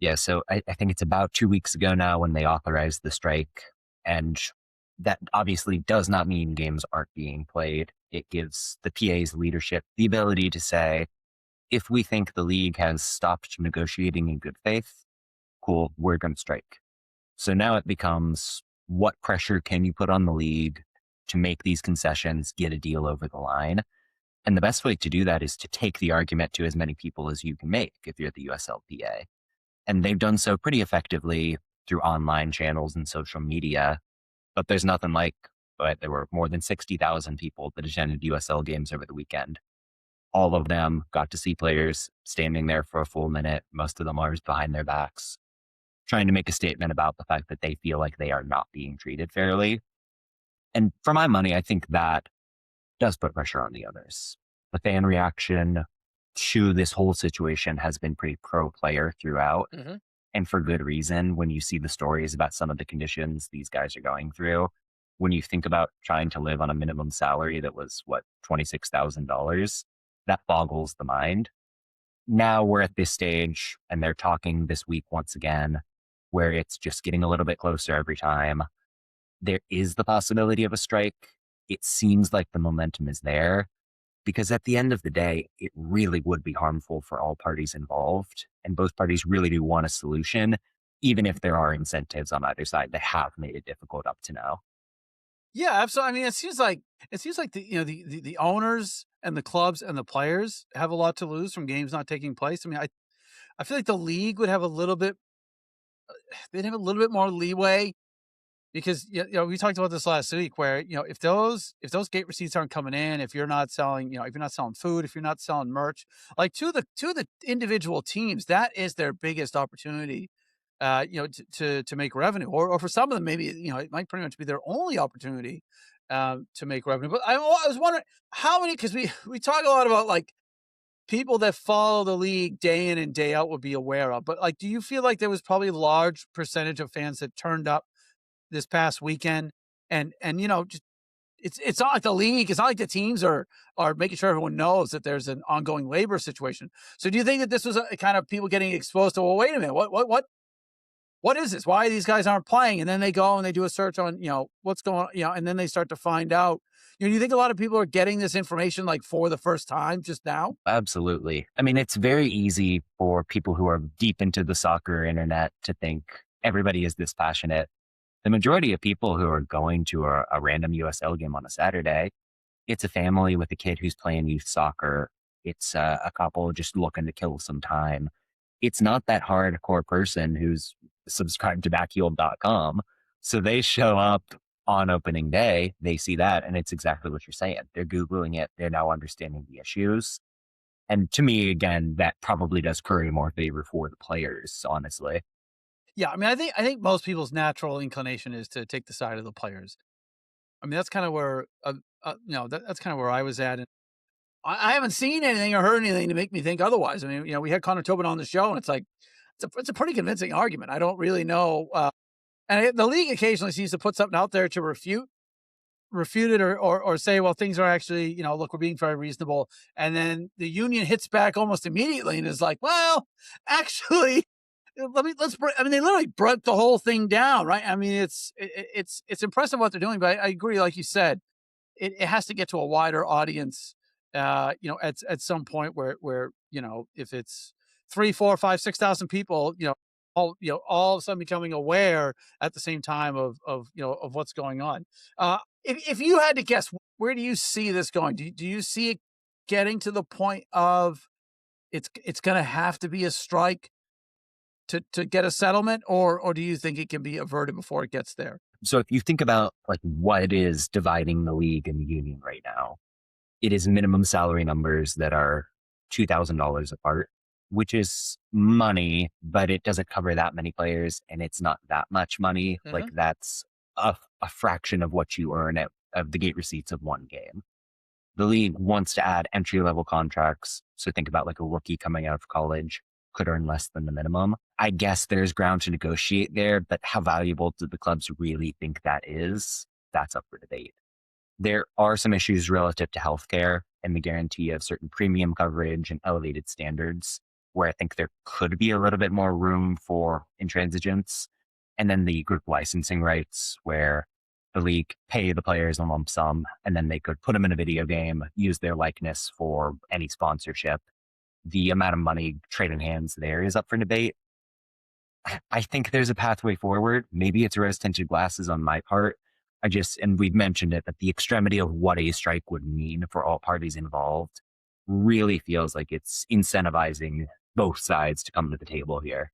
Yeah, so I think it's about 2 weeks ago now when they authorized the strike. And that obviously does not mean games aren't being played. It gives the PA's leadership the ability to say, if we think the league has stopped negotiating in good faith, cool, we're going to strike. So now it becomes, what pressure can you put on the league to make these concessions, get a deal over the line? And the best way to do that is to take the argument to as many people as you can make if you're the USLPA. And they've done so pretty effectively through online channels and social media. But there's nothing like, but there were more than 60,000 people that attended USL games over the weekend. All of them got to see players standing there for a full minute. Most of them are behind their backs, trying to make a statement about the fact that they feel like they are not being treated fairly. And for my money, I think that does put pressure on the others. The fan reaction to this whole situation has been pretty pro-player throughout. Mm-hmm. And for good reason. When you see the stories about some of the conditions these guys are going through, when you think about trying to live on a minimum salary that was, $26,000, that boggles the mind. Now we're at this stage and they're talking this week once again, where it's just getting a little bit closer every time. There is the possibility of a strike. It seems like the momentum is there, because at the end of the day, it really would be harmful for all parties involved. And both parties really do want a solution, even if there are incentives on either side that have made it difficult up to now. Yeah, absolutely. I mean, it seems like the owners and the clubs and the players have a lot to lose from games not taking place. I mean, I feel like the league would have a little bit, they'd have a little bit more leeway because we talked about this last week where if those gate receipts aren't coming in, if you're not selling, if you're not selling food, if you're not selling merch, like to the individual teams, that is their biggest opportunity, to make revenue, or for some of them maybe it might pretty much be their only opportunity to make revenue. But I was wondering how many, because we talk a lot about like people that follow the league day in and day out would be aware of, but like, do you feel like there was probably a large percentage of fans that turned up this past weekend, and just it's not like the league, it's not like the teams are making sure everyone knows that there's an ongoing labor situation. So do you think that this was a kind of people getting exposed to, well, wait a minute, what is this? Why these guys aren't playing? And then they go and they do a search on, what's going on, and then they start to find out. Do you think a lot of people are getting this information like for the first time just now? Absolutely. I mean, it's very easy for people who are deep into the soccer internet to think everybody is this passionate. The majority of people who are going to a random USL game on a Saturday, it's a family with a kid who's playing youth soccer. It's a couple just looking to kill some time. It's not that hardcore person who's subscribed to backheeled.com. So they show up on opening day, they see that, and it's exactly what you're saying. They're Googling it. They're now understanding the issues. And to me, again, that probably does curry more favor for the players, honestly. Yeah, I mean, I think most people's natural inclination is to take the side of the players. I mean, that's kind of where that's kind of where I was at. And I haven't seen anything or heard anything to make me think otherwise. I mean, we had Connor Tobin on the show, and it's like it's a pretty convincing argument. I don't really know, and the league occasionally seems to put something out there to refute it, or say, well, things are actually, look, we're being very reasonable, and then the union hits back almost immediately and is like, well, actually, I mean, they literally broke the whole thing down, right? I mean, it's impressive what they're doing, but I agree, like you said, it has to get to a wider audience, at some point where if it's 3, 4, 5, 6,000 people, all of a sudden becoming aware at the same time of what's going on. If you had to guess, where do you see this going? Do you see it getting to the point of it's going to have to be a strike to get a settlement, or do you think it can be averted before it gets there? So if you think about like what is dividing the league and the union right now, it is minimum salary numbers that are $2,000 apart, which is money, but it doesn't cover that many players and it's not that much money. Like Hmm. that's a fraction of what you earn of the gate receipts of one game. The league wants to add entry level contracts. So think about like a rookie coming out of college could earn less than the minimum. I guess there's ground to negotiate there, but how valuable do the clubs really think that is? That's up for debate. There are some issues relative to healthcare and the guarantee of certain premium coverage and elevated standards. where I think there could be a little bit more room for intransigence. And then the group licensing rights, where the league pay the players a lump sum, and then they could put them in a video game, use their likeness for any sponsorship. The amount of money trading hands there is up for debate. I think there's a pathway forward. Maybe it's rose-tinted glasses on my part. And we've mentioned it, but the extremity of what a strike would mean for all parties involved really feels like it's incentivizing both sides to come to the table here.